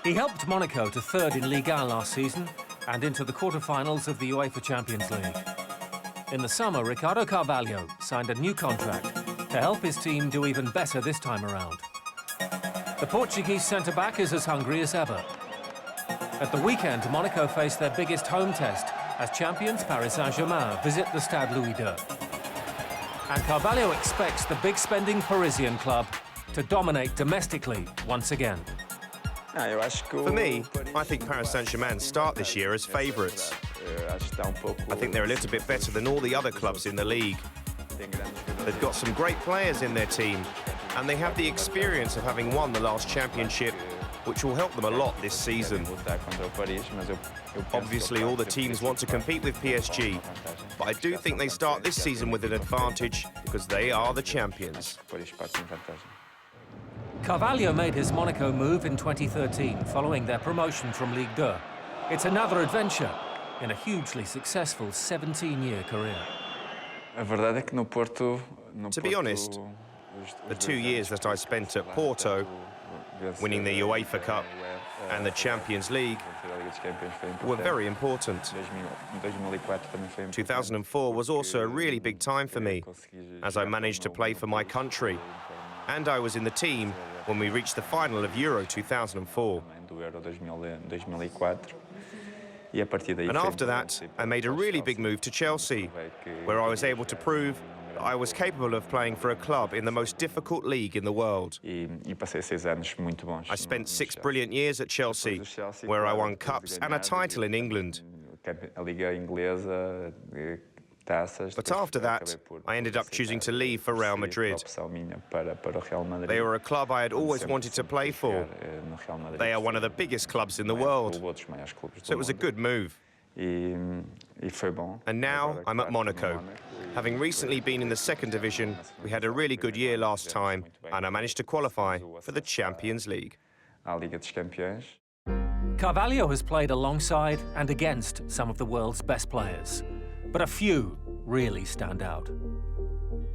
He helped Monaco to third in Ligue 1 last season and into the quarter-finals of the UEFA Champions League. In the summer, Ricardo CARVALHO signed a new contract to help his team do even better this time around. The Portuguese centre-back is as hungry as ever. At the weekend, Monaco face their biggest home test as champions Paris Saint-Germain visit the Stade Louis II. And CARVALHO expects the big-spending Parisian club to dominate domestically once again. For me, I think Paris Saint-Germain start this year as favourites. I think they're a little bit better than all the other clubs in the league. They've got some great players in their team, and they have the experience of having won the last championship, which will help them a lot this season. Obviously, all the teams want to compete with PSG, but I do think they start this season with an advantage because they are the champions. CARVALHO made his Monaco move in 2013 following their promotion from Ligue 2. It's another adventure in a hugely successful 17-year career. To be honest, the 2 years that I spent at Porto, winning the UEFA Cup and the Champions League, were very important. 2004 was also a really big time for me, as I managed to play for my country. And I was in the team when we reached the final of Euro 2004. And after that, I made a really big move to Chelsea, where I was able to prove that I was capable of playing for a club in the most difficult league in the world. I spent 6 brilliant years at Chelsea, where I won cups and a title in England. But after that, I ended up choosing to leave for Real Madrid. They were a club I had always wanted to play for. They are one of the biggest clubs in the world, so it was a good move. And now I'm at Monaco. Having recently been in the second division, we had a really good year last time, and I managed to qualify for the Champions League. CARVALHO has played alongside and against some of the world's best players, but a few really stand out.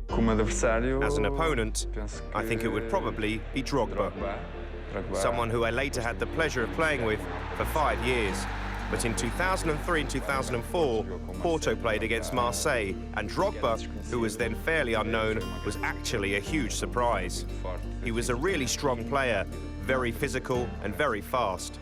As an opponent, I think it would probably be Drogba, someone who I later had the pleasure of playing with for 5 years. But in 2003 and 2004, Porto played against Marseille, and Drogba, who was then fairly unknown, was actually a huge surprise. He was a really strong player, very physical and very fast.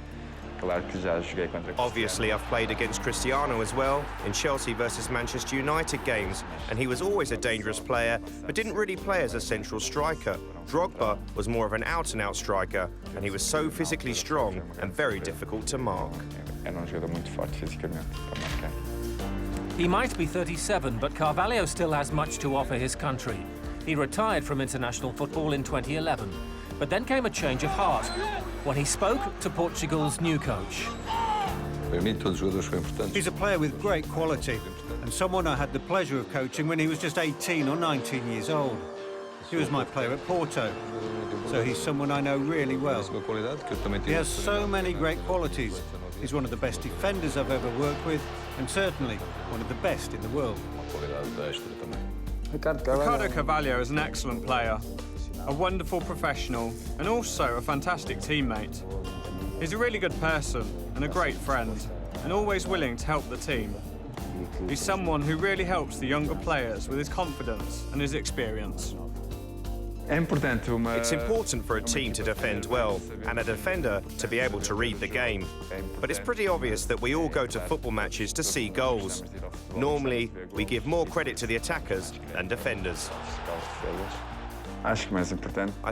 Obviously, I've played against Cristiano as well in Chelsea versus Manchester United games, and he was always a dangerous player, but didn't really play as a central striker. Drogba was more of an out-and-out striker, and he was so physically strong and very difficult to mark. He might be 37, but CARVALHO still has much to offer his country. He retired from international football in 2011, but then came a change of heart when he spoke to Portugal's new coach. He's a player with great quality and someone I had the pleasure of coaching when he was just 18 or 19 years old. He was my player at Porto, so he's someone I know really well. He has so many great qualities. He's one of the best defenders I've ever worked with, and certainly one of the best in the world. Ricardo CARVALHO is an excellent player, a wonderful professional, and also a fantastic teammate. He's a really good person and a great friend, and always willing to help the team. He's someone who really helps the younger players with his confidence and his experience. It's important for a team to defend well, and a defender to be able to read the game. But it's pretty obvious that we all go to football matches to see goals. Normally, we give more credit to the attackers than defenders. I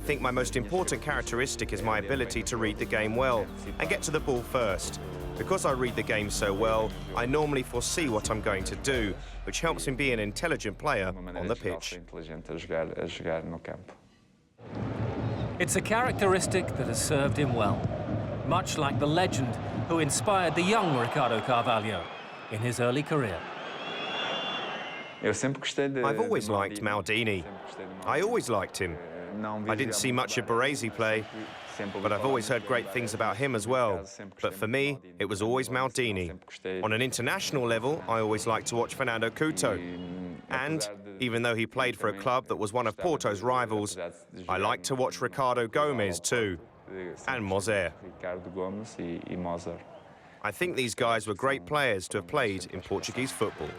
think my most important characteristic is my ability to read the game well and get to the ball first. Because I read the game so well, I normally foresee what I'm going to do, which helps me be an intelligent player on the pitch. It's a characteristic that has served him well, much like the legend who inspired the young Ricardo CARVALHO in his early career. I've always liked Maldini. I always liked him. I didn't see much of Baresi play, but I've always heard great things about him as well. But for me, it was always Maldini. On an international level, I always liked to watch Fernando Couto. And even though he played for a club that was one of Porto's rivals, I liked to watch Ricardo Gomes too. and Moser. I think these guys were great players to have played in Portuguese football.